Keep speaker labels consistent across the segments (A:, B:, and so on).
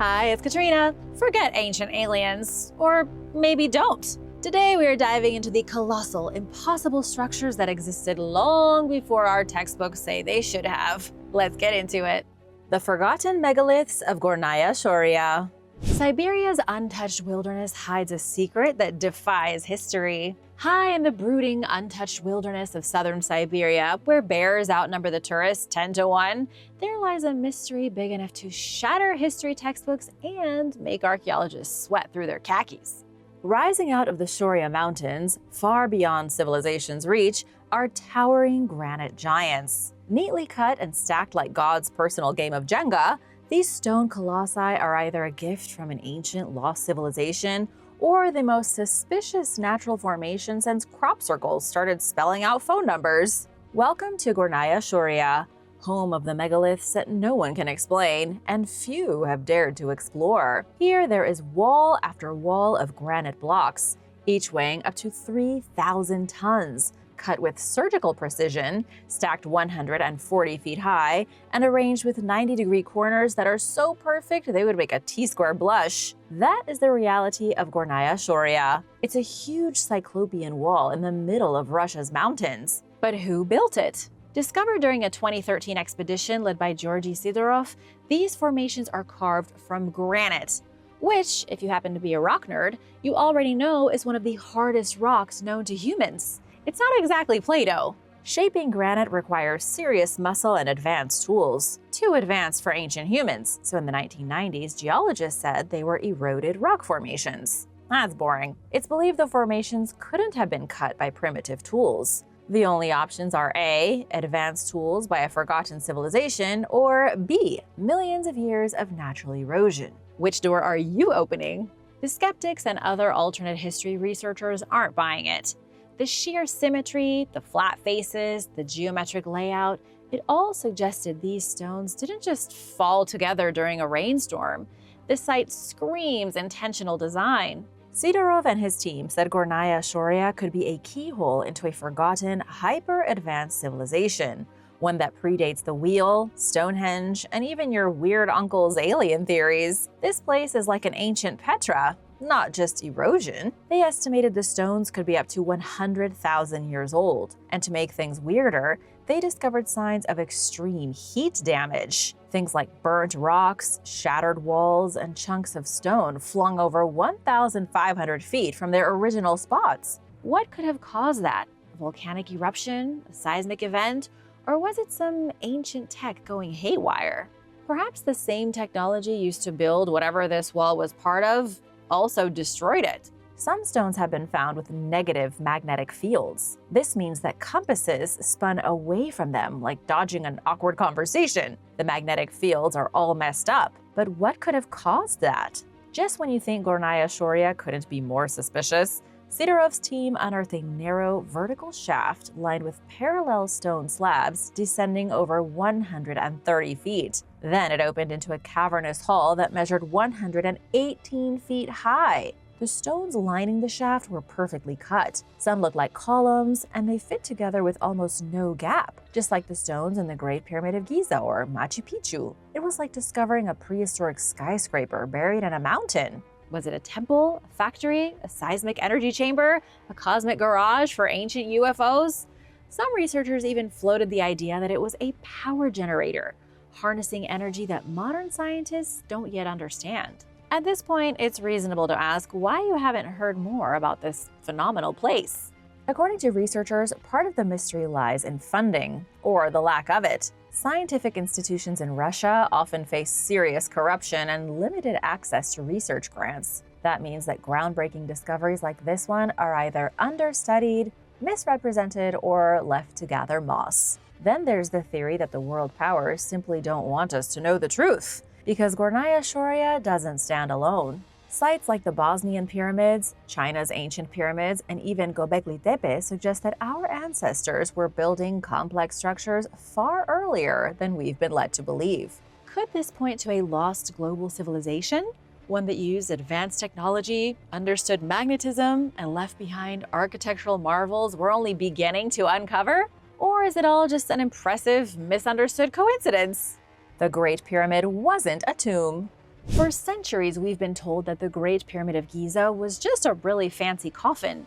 A: Hi, it's Katrina. Forget ancient aliens. Or maybe don't. Today we are diving into the colossal, impossible structures that existed long before our textbooks say they should have. Let's get into it. The forgotten megaliths of Gornaya Shoria. Siberia's untouched wilderness hides a secret that defies history. High in the brooding, untouched wilderness of southern Siberia, where bears outnumber the tourists 10 to 1, there lies a mystery big enough to shatter history textbooks and make archaeologists sweat through their khakis. Rising out of the Shoria Mountains, far beyond civilization's reach, are towering granite giants. Neatly cut and stacked like God's personal game of Jenga, these stone colossi are either a gift from an ancient lost civilization or the most suspicious natural formation since crop circles started spelling out phone numbers. Welcome to Gornaya Shoria, home of the megaliths that no one can explain and few have dared to explore. Here there is wall after wall of granite blocks, each weighing up to 3,000 tons, cut with surgical precision, stacked 140 feet high, and arranged with 90-degree corners that are so perfect they would make a T-square blush. That is the reality of Gornaya Shoria. It's a huge cyclopean wall in the middle of Russia's mountains. But who built it? Discovered during a 2013 expedition led by Georgy Sidorov, these formations are carved from granite, which, if you happen to be a rock nerd, you already know is one of the hardest rocks known to humans. It's not exactly Play-Doh. Shaping granite requires serious muscle and advanced tools. Too advanced for ancient humans, so in the 1990s, geologists said they were eroded rock formations. That's boring. It's believed the formations couldn't have been cut by primitive tools. The only options are A, advanced tools by a forgotten civilization, or B, millions of years of natural erosion. Which door are you opening? The skeptics and other alternate history researchers aren't buying it. The sheer symmetry, the flat faces, the geometric layout, it all suggested these stones didn't just fall together during a rainstorm. The site screams intentional design. Sidorov and his team said Gornaya Shoria could be a keyhole into a forgotten, hyper-advanced civilization, one that predates the wheel, Stonehenge, and even your weird uncle's alien theories. This place is like an ancient Petra, not just erosion. They estimated the stones could be up to 100,000 years old. And to make things weirder, they discovered signs of extreme heat damage. Things like burnt rocks, shattered walls, and chunks of stone flung over 1,500 feet from their original spots. What could have caused that? A volcanic eruption? A seismic event? Or was it some ancient tech going haywire? Perhaps the same technology used to build whatever this wall was part of also destroyed it. Some stones have been found with negative magnetic fields. This means that compasses spun away from them, like dodging an awkward conversation. The magnetic fields are all messed up. But what could have caused that? Just when you think Gornaya Shoria couldn't be more suspicious, Sidorov's team unearthed a narrow, vertical shaft lined with parallel stone slabs descending over 130 feet. Then it opened into a cavernous hall that measured 118 feet high. The stones lining the shaft were perfectly cut. Some looked like columns, and they fit together with almost no gap, just like the stones in the Great Pyramid of Giza or Machu Picchu. It was like discovering a prehistoric skyscraper buried in a mountain. Was it a temple, a factory, a seismic energy chamber, a cosmic garage for ancient UFOs? Some researchers even floated the idea that it was a power generator, harnessing energy that modern scientists don't yet understand. At this point, it's reasonable to ask why you haven't heard more about this phenomenal place. According to researchers, part of the mystery lies in funding, or the lack of it. Scientific institutions in Russia often face serious corruption and limited access to research grants. That means that groundbreaking discoveries like this one are either understudied, misrepresented, or left to gather moss. Then there's the theory that the world powers simply don't want us to know the truth, because Gornaya Shoria doesn't stand alone. Sites like the Bosnian pyramids, China's ancient pyramids, and even Göbekli Tepe suggest that our ancestors were building complex structures far earlier than we've been led to believe. Could this point to a lost global civilization? One that used advanced technology, understood magnetism, and left behind architectural marvels we're only beginning to uncover? Or is it all just an impressive, misunderstood coincidence? The Great Pyramid wasn't a tomb. For centuries, we've been told that the Great Pyramid of Giza was just a really fancy coffin,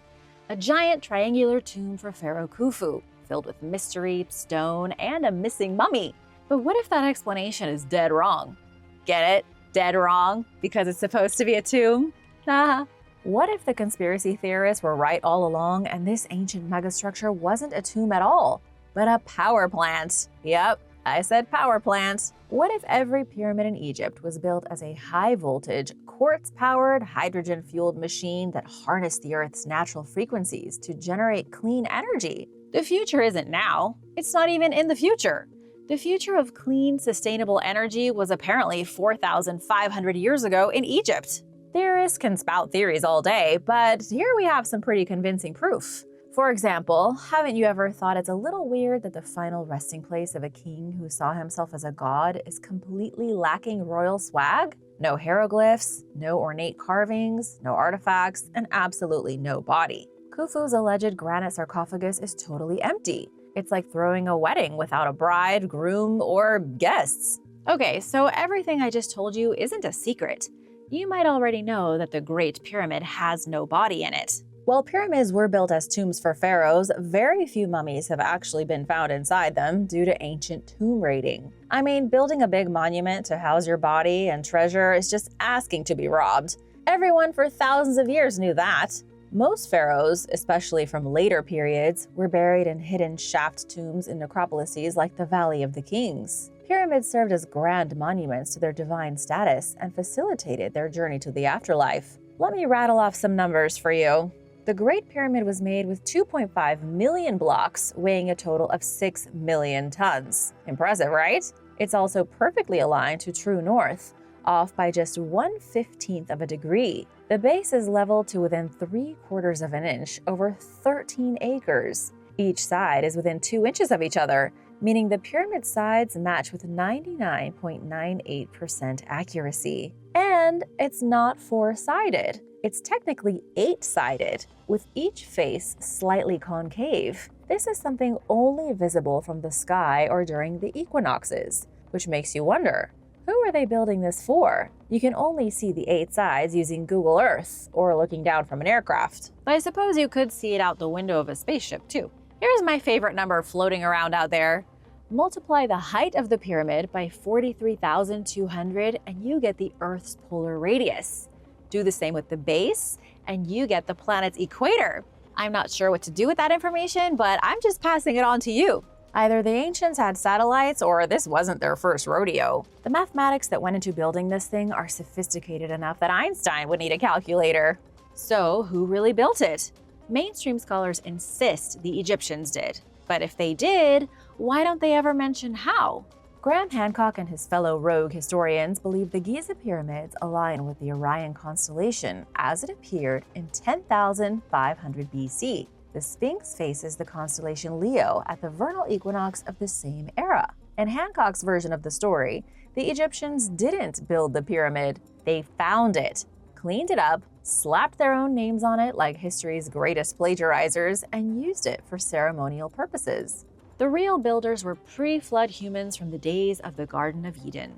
A: a giant triangular tomb for Pharaoh Khufu, filled with mystery, stone, and a missing mummy. But what if that explanation is dead wrong? Get it? Dead wrong? Because it's supposed to be a tomb? Haha. What if the conspiracy theorists were right all along and this ancient megastructure wasn't a tomb at all, but a power plant? Yep, I said power plant. What if every pyramid in Egypt was built as a high-voltage, quartz-powered, hydrogen-fueled machine that harnessed the Earth's natural frequencies to generate clean energy? The future isn't now. It's not even in the future. The future of clean, sustainable energy was apparently 4,500 years ago in Egypt. Theorists can spout theories all day, but here we have some pretty convincing proof. For example, haven't you ever thought it's a little weird that the final resting place of a king who saw himself as a god is completely lacking royal swag? No hieroglyphs, no ornate carvings, no artifacts, and absolutely no body. Khufu's alleged granite sarcophagus is totally empty. It's like throwing a wedding without a bride, groom, or guests. Okay, so everything I just told you isn't a secret. You might already know that the Great Pyramid has no body in it. While pyramids were built as tombs for pharaohs, very few mummies have actually been found inside them due to ancient tomb raiding. I mean, building a big monument to house your body and treasure is just asking to be robbed. Everyone for thousands of years knew that. Most pharaohs, especially from later periods, were buried in hidden shaft tombs in necropolises like the Valley of the Kings. Pyramids served as grand monuments to their divine status and facilitated their journey to the afterlife. Let me rattle off some numbers for you. The Great Pyramid was made with 2.5 million blocks, weighing a total of 6 million tons. Impressive, right? It's also perfectly aligned to true north, off by just 1/15 of a degree. The base is leveled to within 3/4 of an inch over 13 acres. Each side is within 2 inches of each other, meaning the pyramid sides match with 99.98% accuracy. And it's not 4-sided. It's technically 8-sided, with each face slightly concave. This is something only visible from the sky or during the equinoxes, which makes you wonder, who are they building this for? You can only see the 8 sides using Google Earth or looking down from an aircraft. But I suppose you could see it out the window of a spaceship too. Here's my favorite number floating around out there. Multiply the height of the pyramid by 43,200 and you get the Earth's polar radius. Do the same with the base and you get the planet's equator. I'm not sure what to do with that information, but I'm just passing it on to you. Either the ancients had satellites or this wasn't their first rodeo. The mathematics that went into building this thing are sophisticated enough that Einstein would need a calculator. So who really built it? Mainstream scholars insist the Egyptians did. But if they did, why don't they ever mention how? Graham Hancock and his fellow rogue historians believe the Giza pyramids align with the Orion constellation as it appeared in 10,500 BC. The Sphinx faces the constellation Leo at the vernal equinox of the same era. In Hancock's version of the story, the Egyptians didn't build the pyramid. They found it, cleaned it up, slapped their own names on it like history's greatest plagiarizers, and used it for ceremonial purposes. The real builders were pre-flood humans from the days of the Garden of Eden.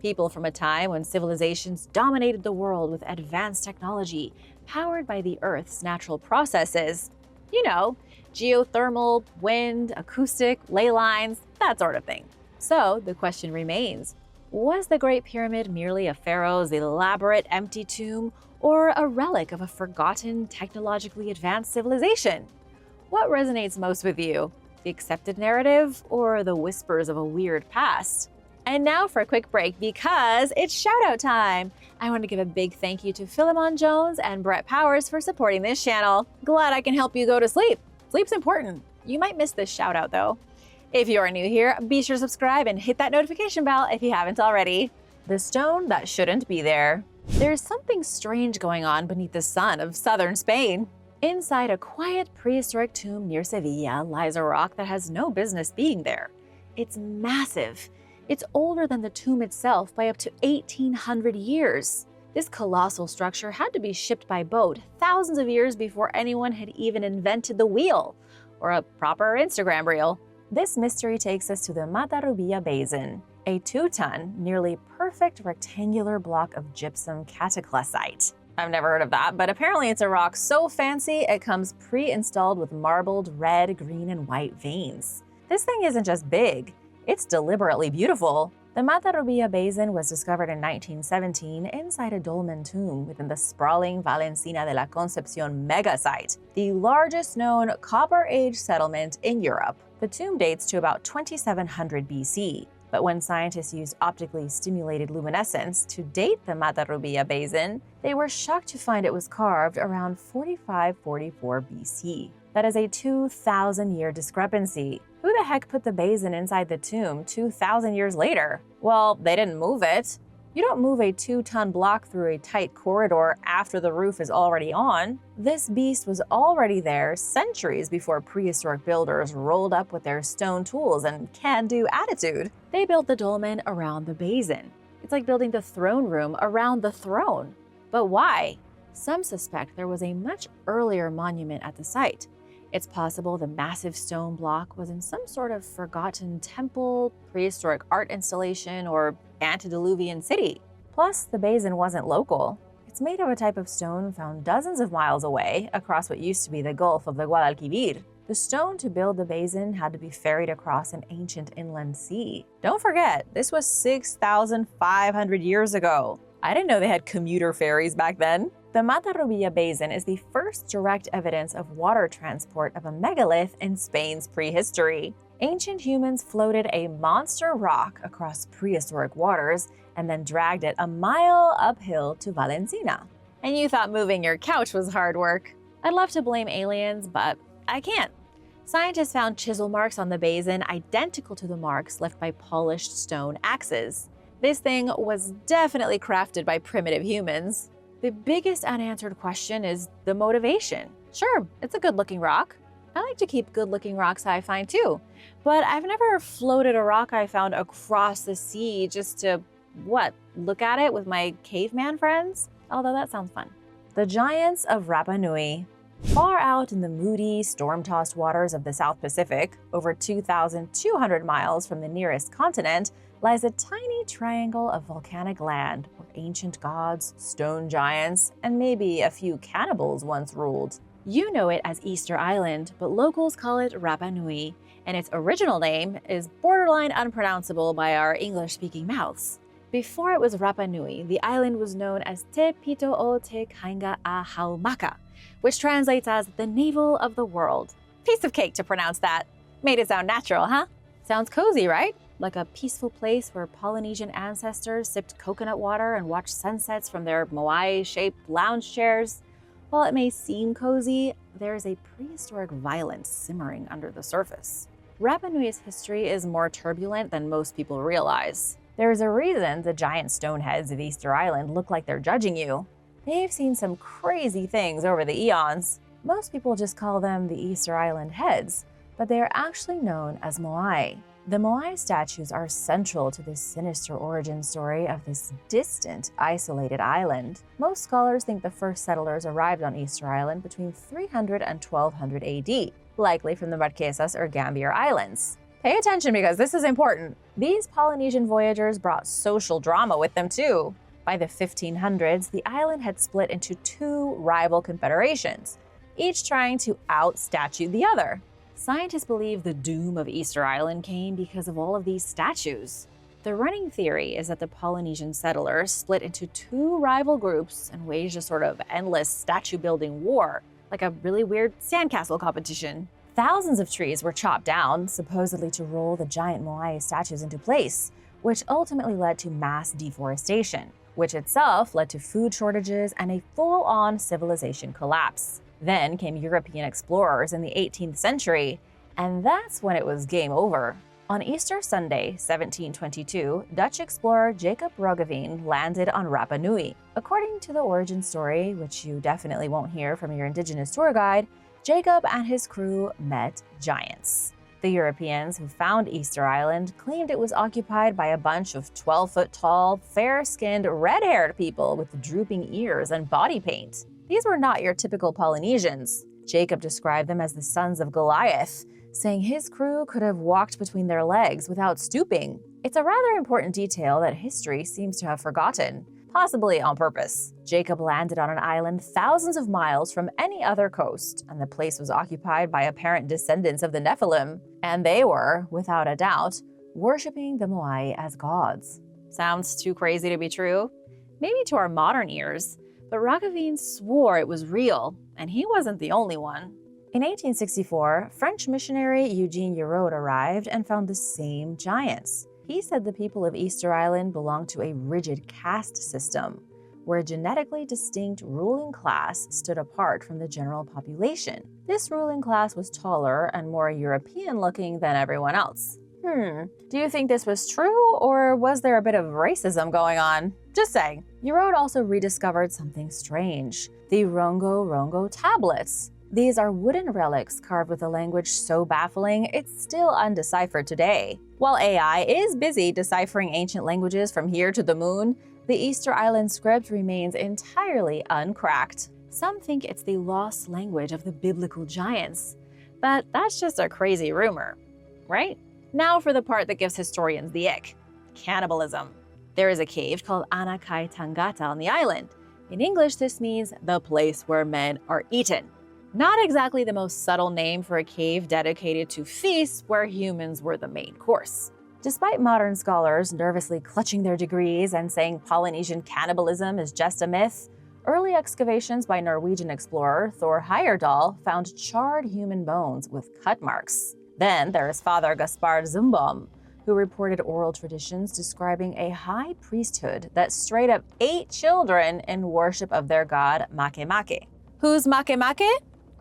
A: People from a time when civilizations dominated the world with advanced technology, powered by the Earth's natural processes. You know, geothermal, wind, acoustic, ley lines, that sort of thing. So the question remains, was the Great Pyramid merely a pharaoh's elaborate empty tomb or a relic of a forgotten, technologically advanced civilization? What resonates most with you? The accepted narrative or the whispers of a weird past? And now for a quick break because it's shout-out time. I want to give a big thank you to Philemon Jones and Brett Powers for supporting this channel. Glad I can help you go to sleep. Sleep's important. You might miss this shout-out though. If you are new here, be sure to subscribe and hit that notification bell if you haven't already. The stone that shouldn't be there. There's something strange going on beneath the sun of southern Spain. Inside a quiet prehistoric tomb near Sevilla lies a rock that has no business being there. It's massive. It's older than the tomb itself by up to 1,800 years. This colossal structure had to be shipped by boat thousands of years before anyone had even invented the wheel, or a proper Instagram reel. This mystery takes us to the Mata Rubia Basin, a 2-ton, nearly perfect rectangular block of gypsum cataclysite. I've never heard of that, but apparently it's a rock so fancy it comes pre-installed with marbled red, green, and white veins. This thing isn't just big, it's deliberately beautiful. The Mata Rubia Basin was discovered in 1917 inside a dolmen tomb within the sprawling Valencina de la Concepcion megasite, the largest known Copper Age settlement in Europe. The tomb dates to about 2700 BC. But when scientists used optically stimulated luminescence to date the Mata Rubia Basin, they were shocked to find it was carved around 4544 BC. That is a 2,000-year discrepancy. Who the heck put the basin inside the tomb 2,000 years later? Well, they didn't move it. You don't move a 2-ton block through a tight corridor after the roof is already on. This beast was already there centuries before prehistoric builders rolled up with their stone tools and can-do attitude. They built the dolmen around the basin. It's like building the throne room around the throne. But why? Some suspect there was a much earlier monument at the site. It's possible the massive stone block was in some sort of forgotten temple, prehistoric art installation, or antediluvian city. Plus, the basin wasn't local. It's made of a type of stone found dozens of miles away across what used to be the Gulf of the Guadalquivir. The stone to build the basin had to be ferried across an ancient inland sea. Don't forget, this was 6,500 years ago. I didn't know they had commuter ferries back then. The Mata Rubia Basin is the first direct evidence of water transport of a megalith in Spain's prehistory. Ancient humans floated a monster rock across prehistoric waters and then dragged it a mile uphill to Valencina. And you thought moving your couch was hard work. I'd love to blame aliens, but I can't. Scientists found chisel marks on the basin identical to the marks left by polished stone axes. This thing was definitely crafted by primitive humans. The biggest unanswered question is the motivation. Sure, it's a good-looking rock. I like to keep good-looking rocks I find too, but I've never floated a rock I found across the sea just to, look at it with my caveman friends? Although that sounds fun. The Giants of Rapa Nui. Far out in the moody, storm-tossed waters of the South Pacific, over 2,200 miles from the nearest continent, lies a tiny triangle of volcanic land where ancient gods, stone giants, and maybe a few cannibals once ruled. You know it as Easter Island, but locals call it Rapa Nui, and its original name is borderline unpronounceable by our English-speaking mouths. Before it was Rapa Nui, the island was known as Te Pito o Te Kainga a Haumaka, which translates as the navel of the world. Piece of cake to pronounce that. Made it sound natural, huh? Sounds cozy, right? Like a peaceful place where Polynesian ancestors sipped coconut water and watched sunsets from their moai-shaped lounge chairs. While it may seem cozy, there is a prehistoric violence simmering under the surface. Rapa Nui's history is more turbulent than most people realize. There is a reason the giant stone heads of Easter Island look like they're judging you. They've seen some crazy things over the eons. Most people just call them the Easter Island heads, but they are actually known as moai. The moai statues are central to this sinister origin story of this distant, isolated island. Most scholars think the first settlers arrived on Easter Island between 300 and 1200 AD, likely from the Marquesas or Gambier Islands. Pay attention because this is important. These Polynesian voyagers brought social drama with them too. By the 1500s, the island had split into two rival confederations, each trying to out-statue the other. Scientists believe the doom of Easter Island came because of all of these statues. The running theory is that the Polynesian settlers split into two rival groups and waged a sort of endless statue-building war, like a really weird sandcastle competition. Thousands of trees were chopped down, supposedly to roll the giant moai statues into place, which ultimately led to mass deforestation, which itself led to food shortages and a full-on civilization collapse. Then came European explorers in the 18th century, and that's when it was game over. On Easter Sunday, 1722, Dutch explorer Jacob Roggeveen landed on Rapa Nui. According to the origin story, which you definitely won't hear from your indigenous tour guide, Jacob and his crew met giants. The Europeans who found Easter Island claimed it was occupied by a bunch of 12-foot-tall, fair-skinned, red-haired people with drooping ears and body paint. These were not your typical Polynesians. Jacob described them as the sons of Goliath, saying his crew could have walked between their legs without stooping. It's a rather important detail that history seems to have forgotten, possibly on purpose. Jacob landed on an island thousands of miles from any other coast, and the place was occupied by apparent descendants of the Nephilim, and they were, without a doubt, worshipping the Moai as gods. Sounds too crazy to be true? Maybe to our modern ears, but Roggeveen swore it was real, and he wasn't the only one. In 1864, French missionary Eugene Yeroud arrived and found the same giants. He said the people of Easter Island belonged to a rigid caste system, where a genetically distinct ruling class stood apart from the general population. This ruling class was taller and more European-looking than everyone else. Do you think this was true, or was there a bit of racism going on? Just saying. Yeroud also rediscovered something strange: the Rongo Rongo tablets. These are wooden relics carved with a language so baffling it's still undeciphered today. While AI is busy deciphering ancient languages from here to the moon, the Easter Island script remains entirely uncracked. Some think it's the lost language of the biblical giants, but that's just a crazy rumor, right? Now for the part that gives historians the ick: cannibalism. There is a cave called Anakai Tangata on the island. In English, this means the place where men are eaten. Not exactly the most subtle name for a cave dedicated to feasts where humans were the main course. Despite modern scholars nervously clutching their degrees and saying Polynesian cannibalism is just a myth, early excavations by Norwegian explorer Thor Heyerdahl found charred human bones with cut marks. Then there is Father Gaspard Zumbom, who reported oral traditions describing a high priesthood that straight up ate children in worship of their god Makemake. Who's Makemake?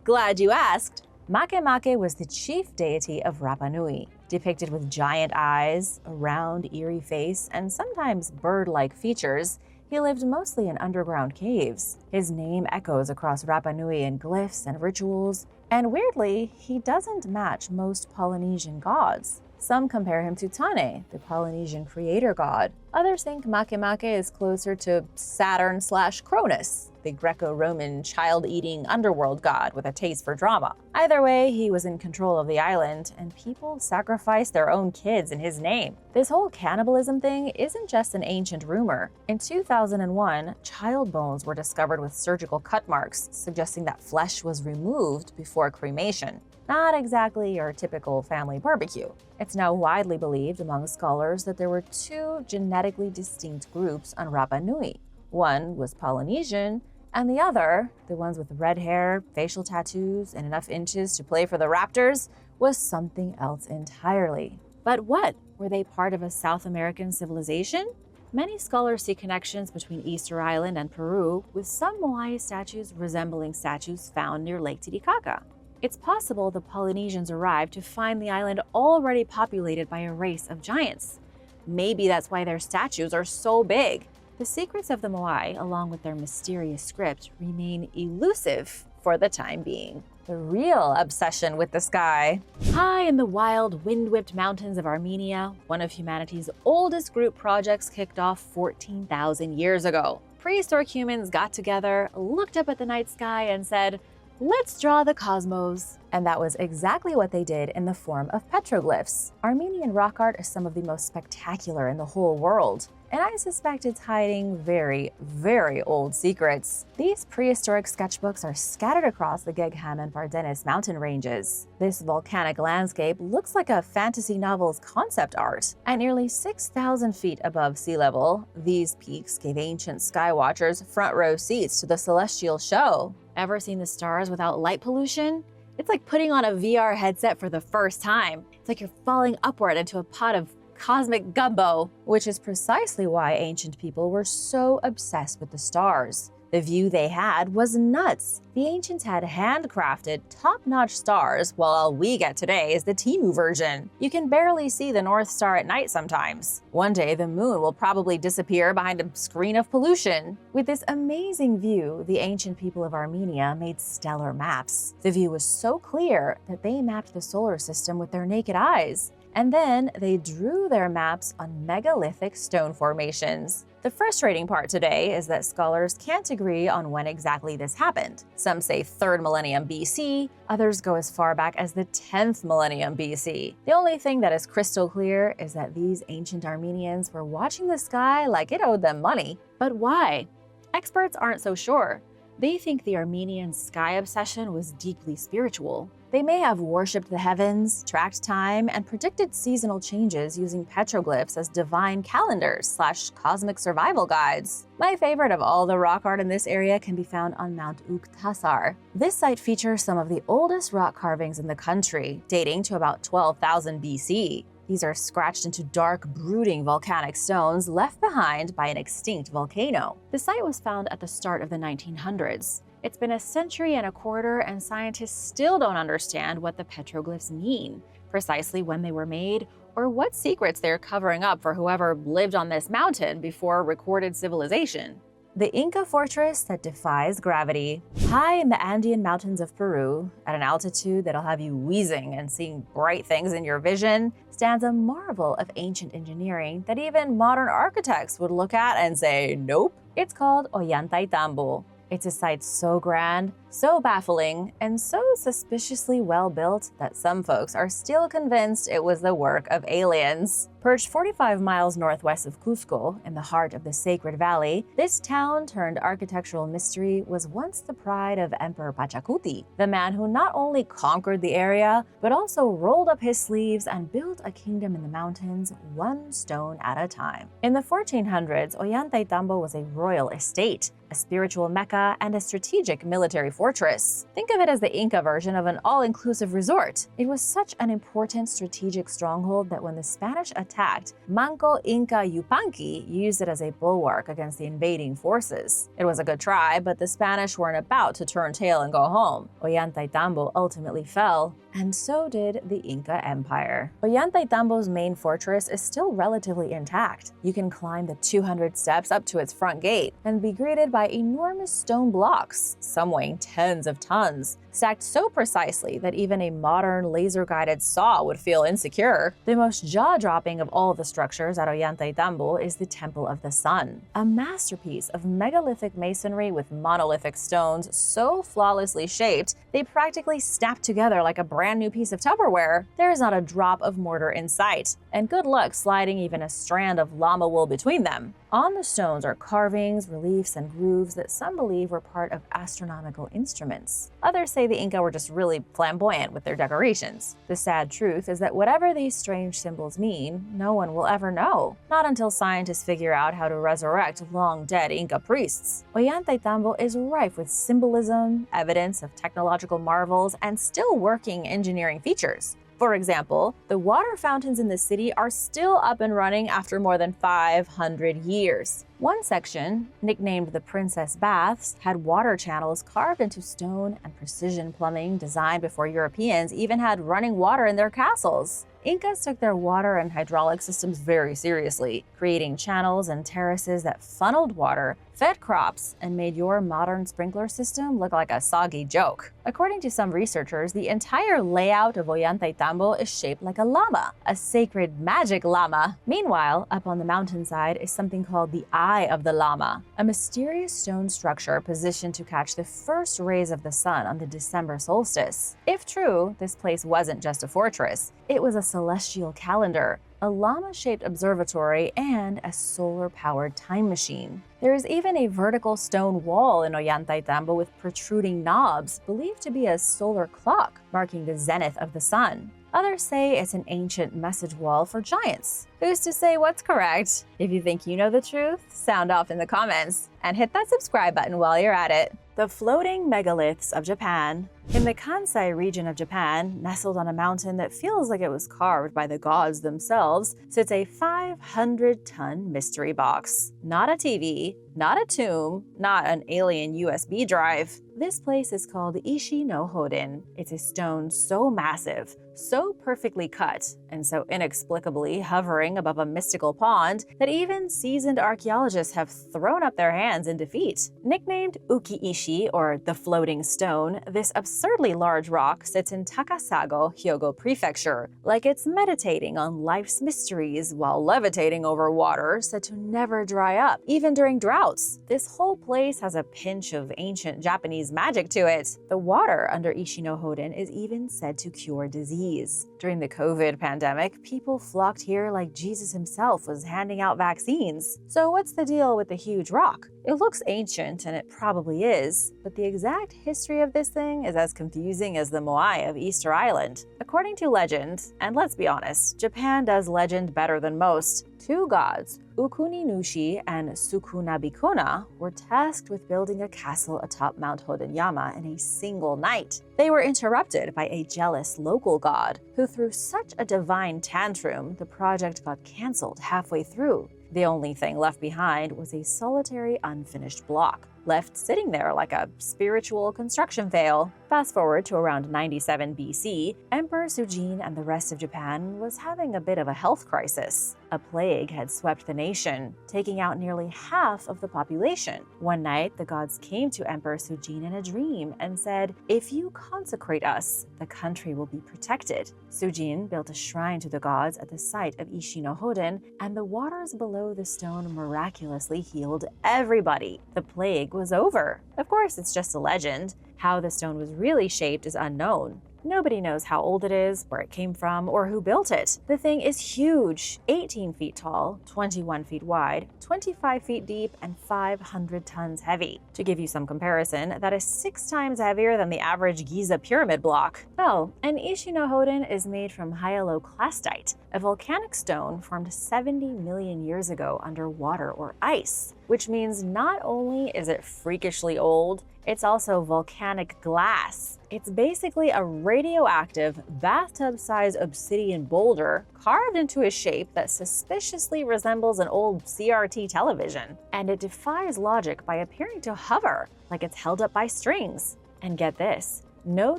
A: Glad you asked. Makemake was the chief deity of Rapa Nui, depicted with giant eyes, a round, eerie face, and sometimes bird-like features. He lived mostly in underground caves. His name echoes across Rapa Nui in glyphs and rituals, and weirdly, he doesn't match most Polynesian gods. Some compare him to Tane, the Polynesian creator god. Others think Makemake is closer to Saturn/Cronus, the Greco-Roman child-eating underworld god with a taste for drama. Either way, he was in control of the island, and people sacrificed their own kids in his name. This whole cannibalism thing isn't just an ancient rumor. In 2001, child bones were discovered with surgical cut marks, suggesting that flesh was removed before cremation. Not exactly your typical family barbecue. It's now widely believed among scholars that there were two genetically distinct groups on Rapa Nui. One was Polynesian, and the other, the ones with red hair, facial tattoos, and enough inches to play for the Raptors, was something else entirely. But what? Were they part of a South American civilization? Many scholars see connections between Easter Island and Peru, with some Moai statues resembling statues found near Lake Titicaca. It's possible the Polynesians arrived to find the island already populated by a race of giants. Maybe that's why their statues are so big. The secrets of the Moai, along with their mysterious script, remain elusive for the time being. The real obsession with the sky. High in the wild, wind-whipped mountains of Armenia, one of humanity's oldest group projects kicked off 14,000 years ago. Prehistoric humans got together, looked up at the night sky, and said, "Let's draw the cosmos." And that was exactly what they did in the form of petroglyphs. Armenian rock art is some of the most spectacular in the whole world, and I suspect it's hiding very, very old secrets. These prehistoric sketchbooks are scattered across the Gegham and Vardenis mountain ranges. This volcanic landscape looks like a fantasy novel's concept art. At nearly 6,000 feet above sea level, these peaks gave ancient skywatchers front row seats to the celestial show. Ever seen the stars without light pollution? It's like putting on a VR headset for the first time. It's like you're falling upward into a pot of cosmic gumbo, which is precisely why ancient people were so obsessed with the stars. The view they had was nuts. The ancients had handcrafted, top-notch stars, while all we get today is the Temu version. You can barely see the North Star at night sometimes. One day, the moon will probably disappear behind a screen of pollution. With this amazing view, the ancient people of Armenia made stellar maps. The view was so clear that they mapped the solar system with their naked eyes. and then they drew their maps on megalithic stone formations. The frustrating part today is that scholars can't agree on when exactly this happened. Some say 3rd millennium BC, others go as far back as the 10th millennium BC. The only thing that is crystal clear is that these ancient Armenians were watching the sky like it owed them money. But why? Experts aren't so sure. They think the Armenian sky obsession was deeply spiritual. They may have worshipped the heavens, tracked time, and predicted seasonal changes using petroglyphs as divine calendars/cosmic survival guides. My favorite of all the rock art in this area can be found on Mount Uktasar. This site features some of the oldest rock carvings in the country, dating to about 12,000 BC. These are scratched into dark, brooding volcanic stones left behind by an extinct volcano. The site was found at the start of the 1900s. It's been a century and a quarter, and scientists still don't understand what the petroglyphs mean, precisely when they were made, or what secrets they're covering up for whoever lived on this mountain before recorded civilization. The Inca fortress that defies gravity. High in the Andean mountains of Peru, at an altitude that'll have you wheezing and seeing bright things in your vision, stands a marvel of ancient engineering that even modern architects would look at and say, nope. It's called Ollantaytambo. It's a site so grand, so baffling, and so suspiciously well built that some folks are still convinced it was the work of aliens. Perched 45 miles northwest of Cusco, in the heart of the Sacred Valley, this town-turned-architectural mystery was once the pride of Emperor Pachacuti, the man who not only conquered the area, but also rolled up his sleeves and built a kingdom in the mountains, one stone at a time. In the 1400s, Ollantaytambo was a royal estate, a spiritual mecca, and a strategic military fortress. Think of it as the Inca version of an all-inclusive resort. It was such an important strategic stronghold that when the Spanish attacked, Manco Inca Yupanqui used it as a bulwark against the invading forces. It was a good try, but the Spanish weren't about to turn tail and go home. Ollantaytambo ultimately fell, and so did the Inca Empire. Ollantaytambo's main fortress is still relatively intact. You can climb the 200 steps up to its front gate and be greeted by enormous stone blocks, some weighing tens of tons, stacked so precisely that even a modern laser-guided saw would feel insecure. The most jaw-dropping of all the structures at Ollantaytambo is the Temple of the Sun, a masterpiece of megalithic masonry with monolithic stones so flawlessly shaped they practically snap together like a brand new piece of Tupperware. There is not a drop of mortar in sight, and good luck sliding even a strand of llama wool between them. On the stones are carvings, reliefs, and grooves that some believe were part of astronomical instruments. Others say the Inca were just really flamboyant with their decorations. The sad truth is that whatever these strange symbols mean, no one will ever know, not until scientists figure out how to resurrect long-dead Inca priests. Ollantaytambo is rife with symbolism, evidence of technological marvels, and still working engineering features. For example, the water fountains in the city are still up and running after more than 500 years. One section, nicknamed the Princess Baths, had water channels carved into stone and precision plumbing designed before Europeans even had running water in their castles. Incas took their water and hydraulic systems very seriously, creating channels and terraces that funneled water, fed crops, and made your modern sprinkler system look like a soggy joke. According to some researchers, the entire layout of Ollantaytambo is shaped like a llama, a sacred magic llama. Meanwhile, up on the mountainside is something called the Eye of the Llama, a mysterious stone structure positioned to catch the first rays of the sun on the December solstice. If true, this place wasn't just a fortress, it was a celestial calendar, a llama-shaped observatory, and a solar-powered time machine. There is even a vertical stone wall in Ollantaytambo with protruding knobs, believed to be a solar clock, marking the zenith of the sun. Others say it's an ancient message wall for giants. Who's to say what's correct? If you think you know the truth, sound off in the comments, and hit that subscribe button while you're at it. The floating megaliths of Japan. In the Kansai region of Japan, nestled on a mountain that feels like it was carved by the gods themselves, sits a 500-ton mystery box. Not a TV, not a tomb, not an alien USB drive. This place is called Ishi no Hoden. It's a stone so massive, so perfectly cut, and so inexplicably hovering above a mystical pond that even seasoned archaeologists have thrown up their hands in defeat. Nicknamed Uki-ishi, or the floating stone, this absurdly large rock sits in Takasago, Hyogo Prefecture, like it's meditating on life's mysteries while levitating over water said to never dry up, even during droughts. This whole place has a pinch of ancient Japanese magic to it. The water under Ishino-Hoden is even said to cure disease. During the COVID pandemic, people flocked here like Jesus himself was handing out vaccines. So what's the deal with the huge rock? It looks ancient, and it probably is, but the exact history of this thing is as confusing as the moai of Easter Island. According to legend, and let's be honest, Japan does legend better than most, two gods, Ukuni-nushi and Sukuna-bikuna, were tasked with building a castle atop Mount Hodenyama in a single night. They were interrupted by a jealous local god, who threw such a divine tantrum the project got cancelled halfway through. The only thing left behind was a solitary unfinished block, left sitting there like a spiritual construction fail. Fast forward to around 97 BC, Emperor Sujin and the rest of Japan was having a bit of a health crisis. A plague had swept the nation, taking out nearly half of the population. One night, the gods came to Emperor Sujin in a dream and said, "If you consecrate us, the country will be protected." Sujin built a shrine to the gods at the site of Ishino-Hoden, and the waters below the stone miraculously healed everybody. The plague was over. Of course, it's just a legend. How the stone was really shaped is unknown. Nobody knows how old it is, where it came from, or who built it. The thing is huge, 18 feet tall, 21 feet wide, 25 feet deep, and 500 tons heavy. To give you some comparison, that is 6 times heavier than the average Giza pyramid block. Oh, and Ishino-Hoden is made from hyaloclastite, a volcanic stone formed 70 million years ago under water or ice, which means not only is it freakishly old, it's also volcanic glass. It's basically a radioactive, bathtub-sized obsidian boulder carved into a shape that suspiciously resembles an old CRT television. And it defies logic by appearing to hover, like it's held up by strings. And get this, no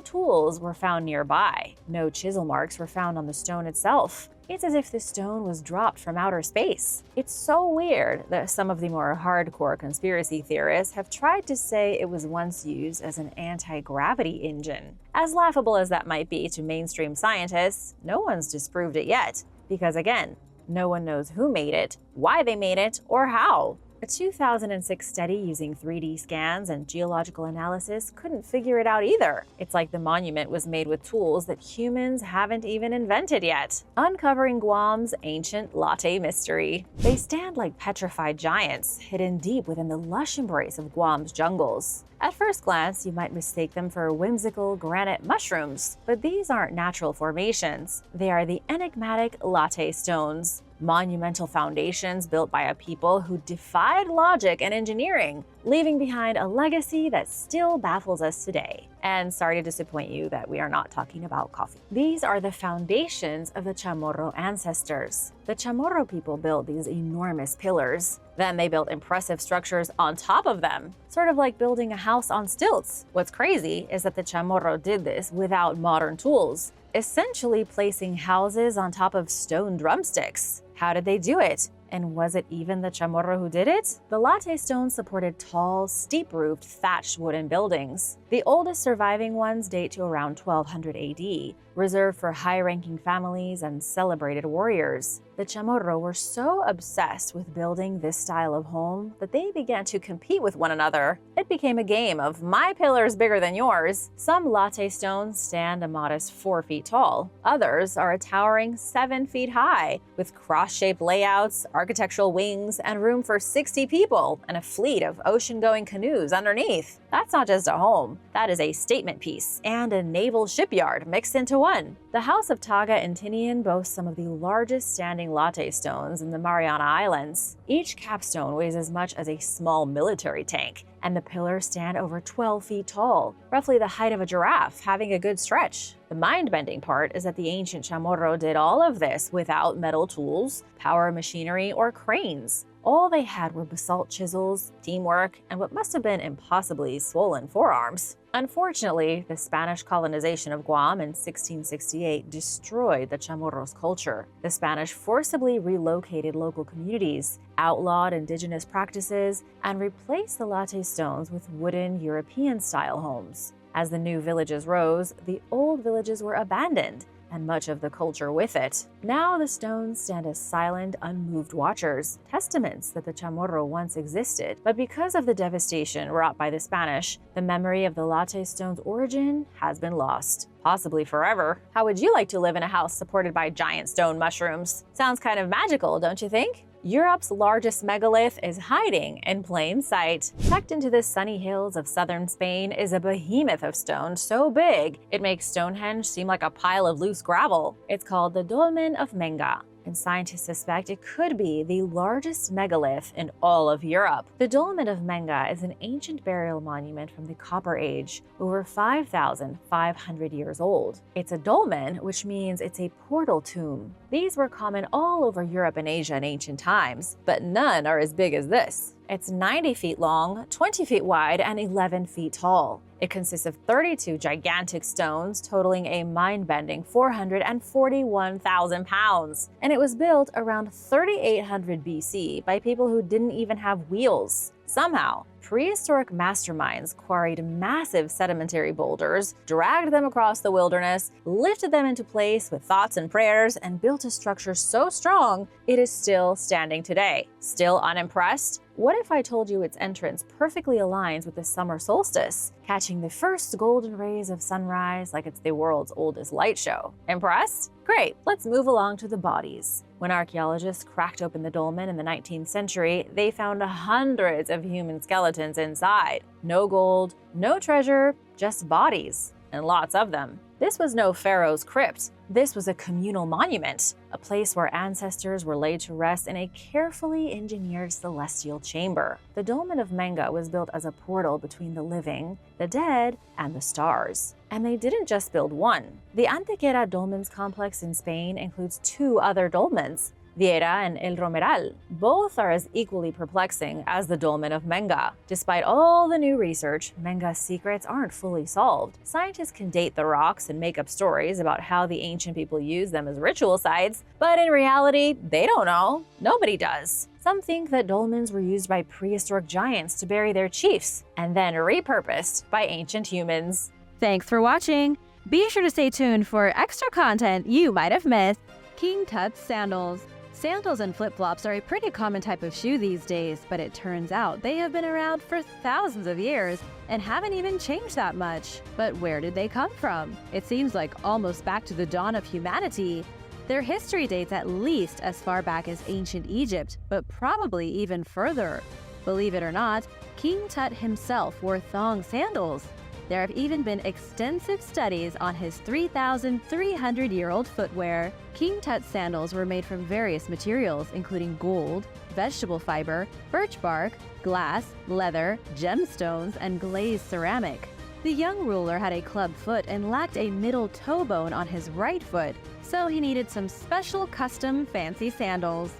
A: tools were found nearby. No chisel marks were found on the stone itself. It's as if the stone was dropped from outer space. It's so weird that some of the more hardcore conspiracy theorists have tried to say it was once used as an anti-gravity engine. As laughable as that might be to mainstream scientists, no one's disproved it yet. Because again, no one knows who made it, why they made it, or how. A 2006 study using 3D scans and geological analysis couldn't figure it out either. It's like the monument was made with tools that humans haven't even invented yet. Uncovering Guam's ancient Latte mystery. They stand like petrified giants, hidden deep within the lush embrace of Guam's jungles. At first glance, you might mistake them for whimsical granite mushrooms, but these aren't natural formations. They are the enigmatic Latte stones, monumental foundations built by a people who defied logic and engineering, leaving behind a legacy that still baffles us today. And sorry to disappoint you that we are not talking about coffee. These are the foundations of the Chamorro ancestors. The Chamorro people built these enormous pillars. Then they built impressive structures on top of them, sort of like building a house on stilts. What's crazy is that the Chamorro did this without modern tools, essentially placing houses on top of stone drumsticks. How did they do it? And was it even the Chamorro who did it? The Latte stones supported tall, steep-roofed, thatched wooden buildings. The oldest surviving ones date to around 1200 AD, reserved for high-ranking families and celebrated warriors. The Chamorro were so obsessed with building this style of home that they began to compete with one another. It became a game of my pillar's bigger than yours. Some Latte stones stand a modest 4 feet tall. Others are a towering 7 feet high, with cross-shaped layouts, architectural wings, and room for 60 people and a fleet of ocean-going canoes underneath. That's not just a home. That is a statement piece and a naval shipyard mixed into one. The House of Taga in Tinian boasts some of the largest standing Latte stones in the Mariana Islands. Each capstone weighs as much as a small military tank, and the pillars stand over 12 feet tall, roughly the height of a giraffe, having a good stretch. The mind-bending part is that the ancient Chamorro did all of this without metal tools, power machinery, or cranes. All they had were basalt chisels, teamwork, and what must have been impossibly swollen forearms. Unfortunately, the Spanish colonization of Guam in 1668 destroyed the Chamorros culture. The Spanish forcibly relocated local communities, outlawed indigenous practices, and replaced the latte stones with wooden European-style homes. As the new villages rose, the old villages were abandoned, and much of the culture with it. Now the stones stand as silent, unmoved watchers, testaments that the Chamorro once existed. But because of the devastation wrought by the Spanish, the memory of the latte stone's origin has been lost, possibly forever. How would you like to live in a house supported by giant stone mushrooms? Sounds kind of magical, don't you think? Europe's largest megalith is hiding in plain sight. Tucked into the sunny hills of southern Spain is a behemoth of stone so big it makes Stonehenge seem like a pile of loose gravel. It's called the Dolmen of Menga, and scientists suspect it could be the largest megalith in all of Europe. The Dolmen of Menga is an ancient burial monument from the Copper Age, over 5,500 years old. It's a dolmen, which means it's a portal tomb. These were common all over Europe and Asia in ancient times, but none are as big as this. It's 90 feet long, 20 feet wide, and 11 feet tall. It consists of 32 gigantic stones totaling a mind-bending 441,000 pounds. And it was built around 3800 BC by people who didn't even have wheels. Somehow, prehistoric masterminds quarried massive sedimentary boulders, dragged them across the wilderness, lifted them into place with thoughts and prayers, and built a structure so strong it is still standing today. Still unimpressed? What if I told you its entrance perfectly aligns with the summer solstice, catching the first golden rays of sunrise like it's the world's oldest light show? Impressed? Great, let's move along to the bodies. When archaeologists cracked open the dolmen in the 19th century, they found hundreds of human skeletons inside. No gold, no treasure, just bodies, and lots of them. This was no pharaoh's crypt. This was a communal monument, a place where ancestors were laid to rest in a carefully engineered celestial chamber. The Dolmen of Menga was built as a portal between the living, the dead, and the stars. And they didn't just build one. The Antequera Dolmens complex in Spain includes two other dolmens, Viera and El Romeral. Both are as equally perplexing as the Dolmen of Menga. Despite all the new research, Menga's secrets aren't fully solved. Scientists can date the rocks and make up stories about how the ancient people used them as ritual sites, but in reality, they don't know. Nobody does. Some think that dolmens were used by prehistoric giants to bury their chiefs, and then repurposed by ancient humans.
B: Thanks for watching! Be sure to stay tuned for extra content you might have missed. King Tut's sandals. Sandals and flip-flops are a pretty common type of shoe these days, but it turns out they have been around for thousands of years and haven't even changed that much. But where did they come from? It seems like almost back to the dawn of humanity. Their history dates at least as far back as ancient Egypt, but probably even further. Believe it or not, King Tut himself wore thong sandals. There have even been extensive studies on his 3,300-year-old footwear. King Tut's sandals were made from various materials, including gold, vegetable fiber, birch bark, glass, leather, gemstones, and glazed ceramic. The young ruler had a club foot and lacked a middle toe bone on his right foot, so he needed some special custom fancy sandals.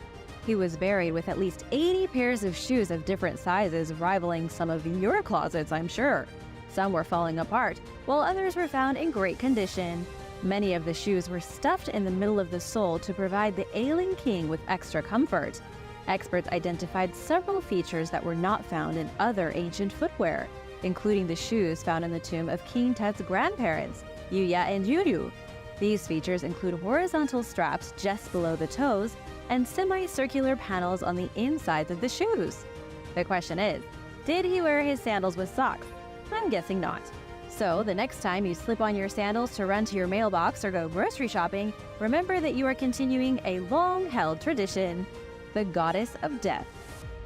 B: He was buried with at least 80 pairs of shoes of different sizes, rivaling some of your closets, I'm sure. Some were falling apart, while others were found in great condition. Many of the shoes were stuffed in the middle of the sole to provide the ailing king with extra comfort. Experts identified several features that were not found in other ancient footwear, including the shoes found in the tomb of King Tut's grandparents, Yuya and Yuryu. These features include horizontal straps just below the toes and semicircular panels on the insides of the shoes. The question is, did he wear his sandals with socks? I'm guessing not. So the next time you slip on your sandals to run to your mailbox or go grocery shopping, remember that you are continuing a long-held tradition. The Goddess of Death.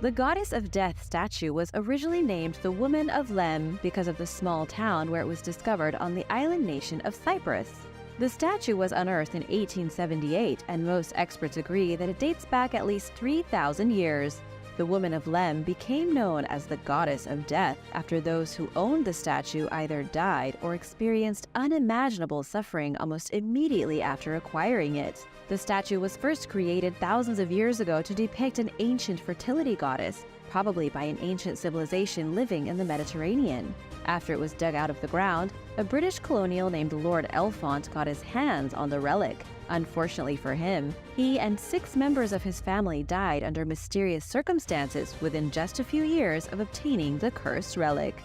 B: The Goddess of Death statue was originally named the Woman of Lem because of the small town where it was discovered on the island nation of Cyprus. The statue was unearthed in 1878, and most experts agree that it dates back at least 3,000 years. The woman of Lem became known as the goddess of death after those who owned the statue either died or experienced unimaginable suffering almost immediately after acquiring it. The statue was first created thousands of years ago to depict an ancient fertility goddess, probably by an ancient civilization living in the Mediterranean. After it was dug out of the ground, a British colonial named Lord Elfont got his hands on the relic. Unfortunately for him, he and 6 members of his family died under mysterious circumstances within just a few years of obtaining the cursed relic.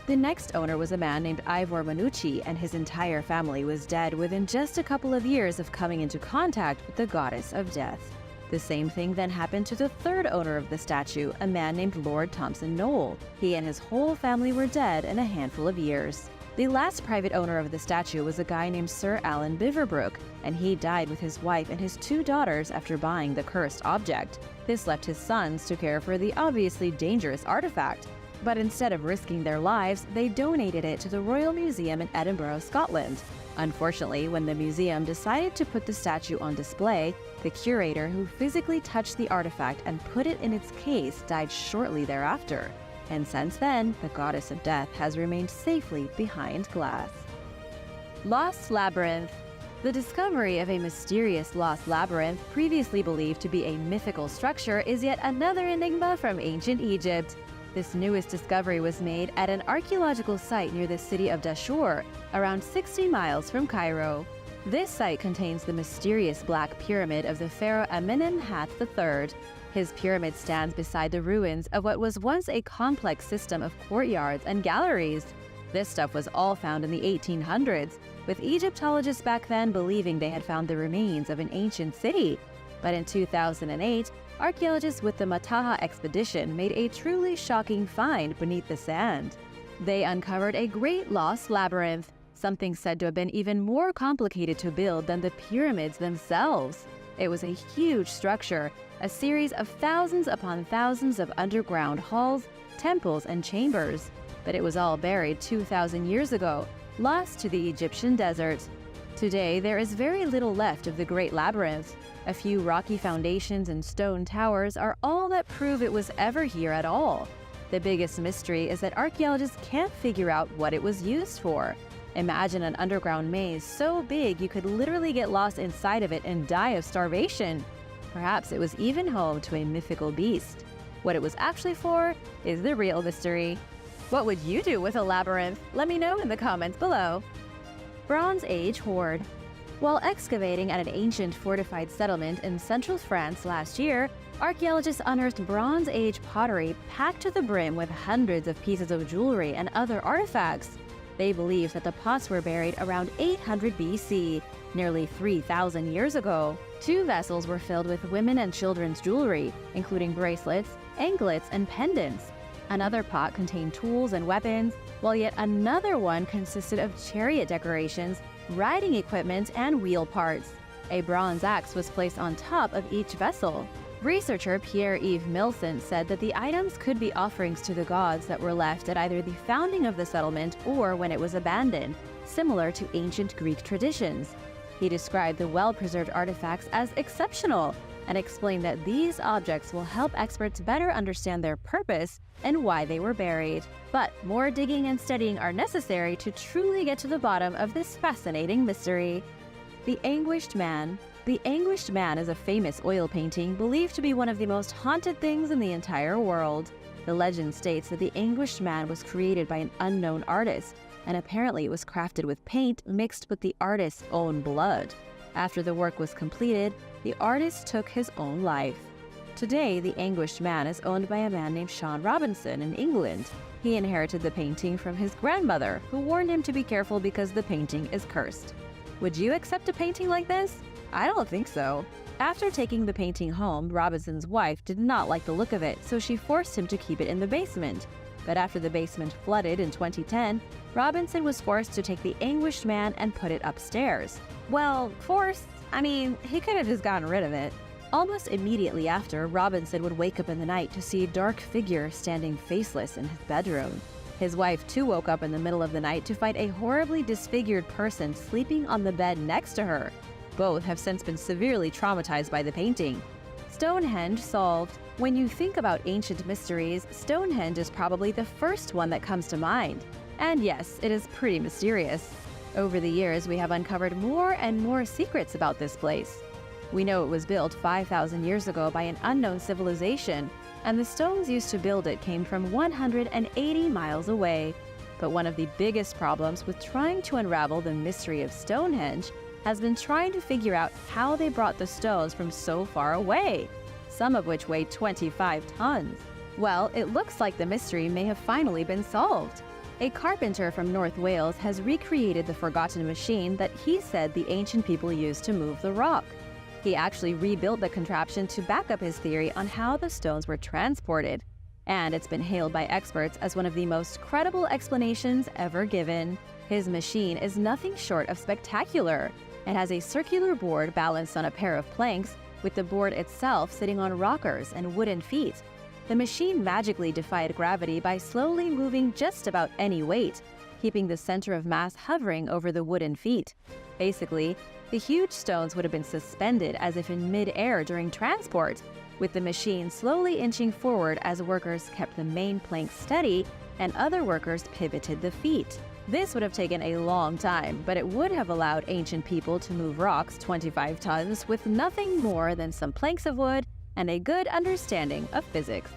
B: The next owner was a man named Ivor Manucci, and his entire family was dead within just a couple of years of coming into contact with the goddess of death. The same thing then happened to the third owner of the statue, a man named Lord Thompson Noel. He and his whole family were dead in a handful of years. The last private owner of the statue was a guy named Sir Alan Biverbrook, and he died with his wife and his 2 daughters after buying the cursed object. This left his sons to care for the obviously dangerous artifact. But instead of risking their lives, they donated it to the Royal Museum in Edinburgh, Scotland. Unfortunately, when the museum decided to put the statue on display, the curator who physically touched the artifact and put it in its case died shortly thereafter. And since then, the goddess of death has remained safely behind glass. Lost Labyrinth. The discovery of a mysterious lost labyrinth, previously believed to be a mythical structure, is yet another enigma from ancient Egypt. This newest discovery was made at an archaeological site near the city of Dashur, around 60 miles from Cairo. This site contains the mysterious Black Pyramid of the pharaoh Amenemhat III. His pyramid stands beside the ruins of what was once a complex system of courtyards and galleries. This stuff was all found in the 1800s, with Egyptologists back then believing they had found the remains of an ancient city. But in 2008, archaeologists with the Mataha expedition made a truly shocking find beneath the sand. They uncovered a great lost labyrinth, something said to have been even more complicated to build than the pyramids themselves. It was a huge structure, a series of thousands upon thousands of underground halls, temples, and chambers. But it was all buried 2,000 years ago, lost to the Egyptian desert. Today, there is very little left of the Great Labyrinth. A few rocky foundations and stone towers are all that prove it was ever here at all. The biggest mystery is that archaeologists can't figure out what it was used for. Imagine an underground maze so big you could literally get lost inside of it and die of starvation. Perhaps it was even home to a mythical beast. What it was actually for is the real mystery. What would you do with a labyrinth? Let me know in the comments below. Bronze Age Hoard. While excavating at an ancient fortified settlement in central France last year, archaeologists unearthed Bronze Age pottery packed to the brim with hundreds of pieces of jewelry and other artifacts. They believe that the pots were buried around 800 BC, nearly 3,000 years ago. 2 vessels were filled with women and children's jewelry, including bracelets, anklets, and pendants. Another pot contained tools and weapons, while yet another one consisted of chariot decorations, riding equipment, and wheel parts. A bronze axe was placed on top of each vessel. Researcher Pierre-Yves Milson said that the items could be offerings to the gods that were left at either the founding of the settlement or when it was abandoned, similar to ancient Greek traditions. He described the well-preserved artifacts as exceptional and explained that these objects will help experts better understand their purpose and why they were buried. But more digging and studying are necessary to truly get to the bottom of this fascinating mystery. The Anguished Man. The Anguished Man is a famous oil painting believed to be one of the most haunted things in the entire world. The legend states that the Anguished Man was created by an unknown artist, and apparently it was crafted with paint mixed with the artist's own blood. After the work was completed, the artist took his own life. Today, the Anguished Man is owned by a man named Sean Robinson in England. He inherited the painting from his grandmother, who warned him to be careful because the painting is cursed. Would you accept a painting like this? I don't think so. After taking the painting home, Robinson's wife did not like the look of it, so she forced him to keep it in the basement. But after the basement flooded in 2010, Robinson was forced to take the Anguished Man and put it upstairs. Well, forced? I mean, he could have just gotten rid of it. Almost immediately after, Robinson would wake up in the night to see a dark figure standing faceless in his bedroom. His wife too woke up in the middle of the night to find a horribly disfigured person sleeping on the bed next to her. Both have since been severely traumatized by the painting. Stonehenge solved. When you think about ancient mysteries, Stonehenge is probably the first one that comes to mind. And yes, it is pretty mysterious. Over the years, we have uncovered more and more secrets about this place. We know it was built 5,000 years ago by an unknown civilization, and the stones used to build it came from 180 miles away. But one of the biggest problems with trying to unravel the mystery of Stonehenge has been trying to figure out how they brought the stones from so far away, some of which weigh 25 tons. Well, it looks like the mystery may have finally been solved. A carpenter from North Wales has recreated the forgotten machine that he said the ancient people used to move the rock. He actually rebuilt the contraption to back up his theory on how the stones were transported, and it's been hailed by experts as one of the most credible explanations ever given. His machine is nothing short of spectacular. It has a circular board balanced on a pair of planks, with the board itself sitting on rockers and wooden feet. The machine magically defied gravity by slowly moving just about any weight, keeping the center of mass hovering over the wooden feet. Basically, the huge stones would have been suspended as if in mid-air during transport, with the machine slowly inching forward as workers kept the main plank steady and other workers pivoted the feet. This would have taken a long time, but it would have allowed ancient people to move rocks 25 tons with nothing more than some planks of wood and a good understanding of physics.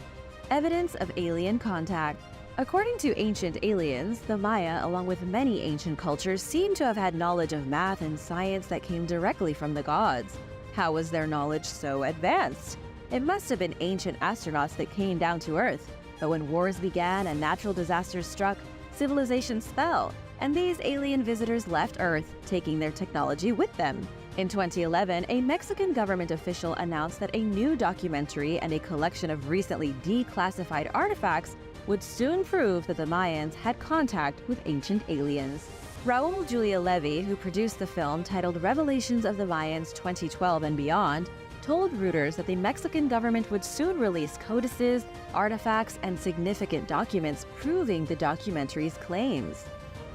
B: Evidence of alien contact. According to ancient aliens, the Maya, along with many ancient cultures, seem to have had knowledge of math and science that came directly from the gods. How was their knowledge so advanced? It must have been ancient astronauts that came down to Earth. But when wars began and natural disasters struck, civilizations fell, and these alien visitors left Earth, taking their technology with them. In 2011, a Mexican government official announced that a new documentary and a collection of recently declassified artifacts would soon prove that the Mayans had contact with ancient aliens. Raul Julia Levy, who produced the film titled Revelations of the Mayans 2012 and Beyond, told Reuters that the Mexican government would soon release codices, artifacts, and significant documents proving the documentary's claims.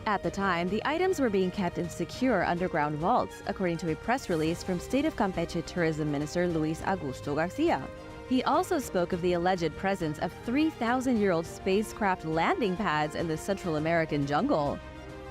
B: At the time, the items were being kept in secure underground vaults, according to a press release from State of Campeche Tourism Minister Luis Augusto Garcia. He also spoke of the alleged presence of 3,000-year-old spacecraft landing pads in the Central American jungle.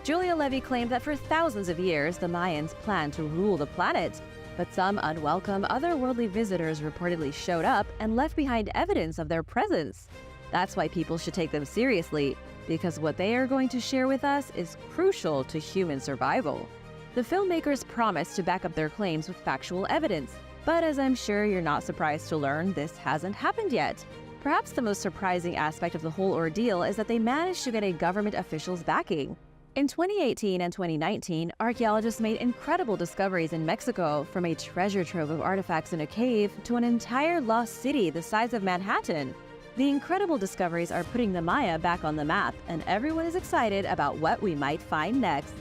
B: Julia Levy claimed that for thousands of years, the Mayans planned to rule the planet, but some unwelcome otherworldly visitors reportedly showed up and left behind evidence of their presence. That's why people should take them seriously, because what they are going to share with us is crucial to human survival. The filmmakers promised to back up their claims with factual evidence, but as I'm sure you're not surprised to learn, this hasn't happened yet. Perhaps the most surprising aspect of the whole ordeal is that they managed to get a government official's backing. In 2018 and 2019, archaeologists made incredible discoveries in Mexico, from a treasure trove of artifacts in a cave to an entire lost city the size of Manhattan. The incredible discoveries are putting the Maya back on the map, and everyone is excited about what we might find next.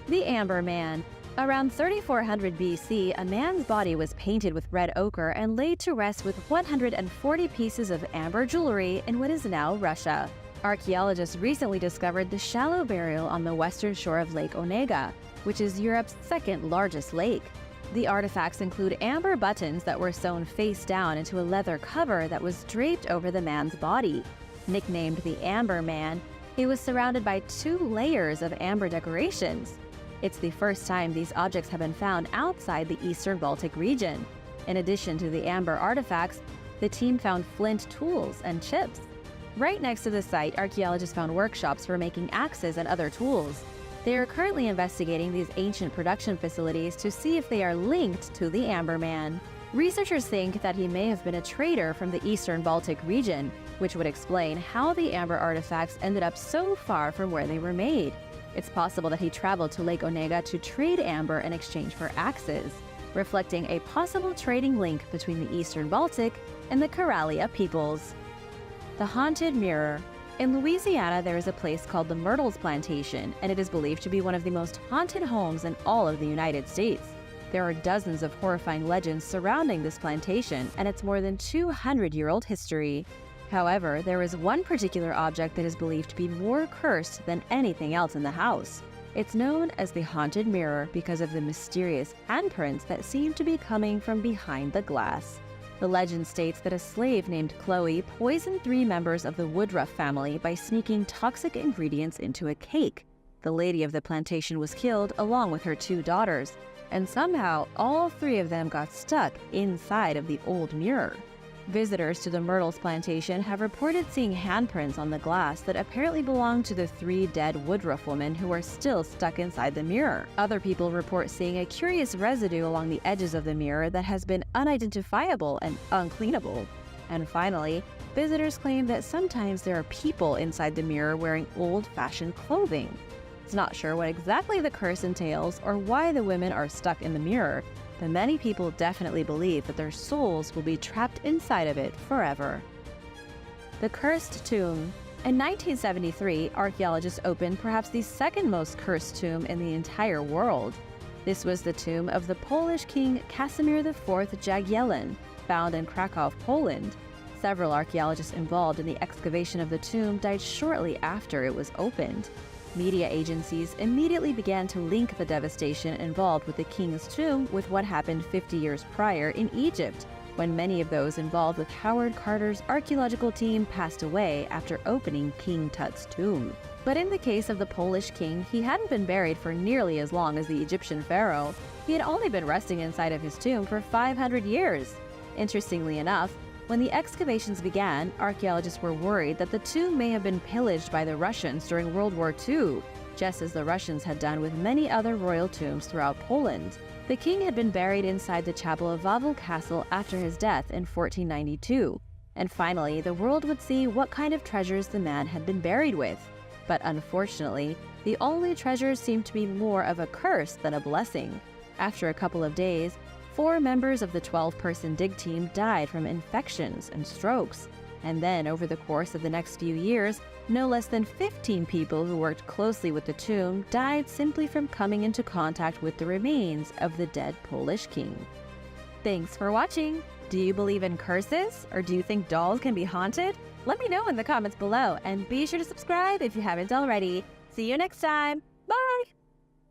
B: The Amber Man. Around 3400 BC, a man's body was painted with red ochre and laid to rest with 140 pieces of amber jewelry in what is now Russia. Archaeologists recently discovered the shallow burial on the western shore of Lake Onega, which is Europe's second largest lake. The artifacts include amber buttons that were sewn face down into a leather cover that was draped over the man's body. Nicknamed the Amber Man, he was surrounded by 2 layers of amber decorations. It's the first time these objects have been found outside the Eastern Baltic region. In addition to the amber artifacts, the team found flint tools and chips. Right next to the site, archaeologists found workshops for making axes and other tools. They are currently investigating these ancient production facilities to see if they are linked to the Amber Man. Researchers think that he may have been a trader from the Eastern Baltic region, which would explain how the amber artifacts ended up so far from where they were made. It's possible that he traveled to Lake Onega to trade amber in exchange for axes, reflecting a possible trading link between the Eastern Baltic and the Karalia peoples. The Haunted Mirror. In Louisiana, there is a place called the Myrtles Plantation, and it is believed to be one of the most haunted homes in all of the United States. There are dozens of horrifying legends surrounding this plantation and its more than 200-year-old history. However, there is one particular object that is believed to be more cursed than anything else in the house. It's known as the Haunted Mirror because of the mysterious handprints that seem to be coming from behind the glass. The legend states that a slave named Chloe poisoned 3 members of the Woodruff family by sneaking toxic ingredients into a cake. The lady of the plantation was killed along with her 2 daughters, and somehow all 3 of them got stuck inside of the old mirror. Visitors to the Myrtles plantation have reported seeing handprints on the glass that apparently belong to the 3 dead Woodruff women who are still stuck inside the mirror. Other people report seeing a curious residue along the edges of the mirror that has been unidentifiable and uncleanable. And finally, visitors claim that sometimes there are people inside the mirror wearing old-fashioned clothing. It's not sure what exactly the curse entails or why the women are stuck in the mirror, but many people definitely believe that their souls will be trapped inside of it forever. The Cursed Tomb. In 1973, archaeologists opened perhaps the second most cursed tomb in the entire world. This was the tomb of the Polish king Casimir IV Jagiellon, found in Krakow, Poland. Several archaeologists involved in the excavation of the tomb died shortly after it was opened. Media agencies immediately began to link the devastation involved with the king's tomb with what happened 50 years prior in Egypt, when many of those involved with Howard Carter's archaeological team passed away after opening King Tut's tomb. But in the case of the Polish king, he hadn't been buried for nearly as long as the Egyptian pharaoh. He had only been resting inside of his tomb for 500 years. Interestingly enough, when the excavations began, archaeologists were worried that the tomb may have been pillaged by the Russians during World War II, just as the Russians had done with many other royal tombs throughout Poland. The king had been buried inside the chapel of Wawel Castle after his death in 1492, and finally the world would see what kind of treasures the man had been buried with. But unfortunately, the only treasures seemed to be more of a curse than a blessing. After a couple of days, 4 members of the 12-person dig team died from infections and strokes. And then, over the course of the next few years, no less than 15 people who worked closely with the tomb died simply from coming into contact with the remains of the dead Polish king. Thanks for watching! Do you believe in curses, or do you think dolls can be haunted? Let me know in the comments below, and be sure to subscribe if you haven't already. See you next time!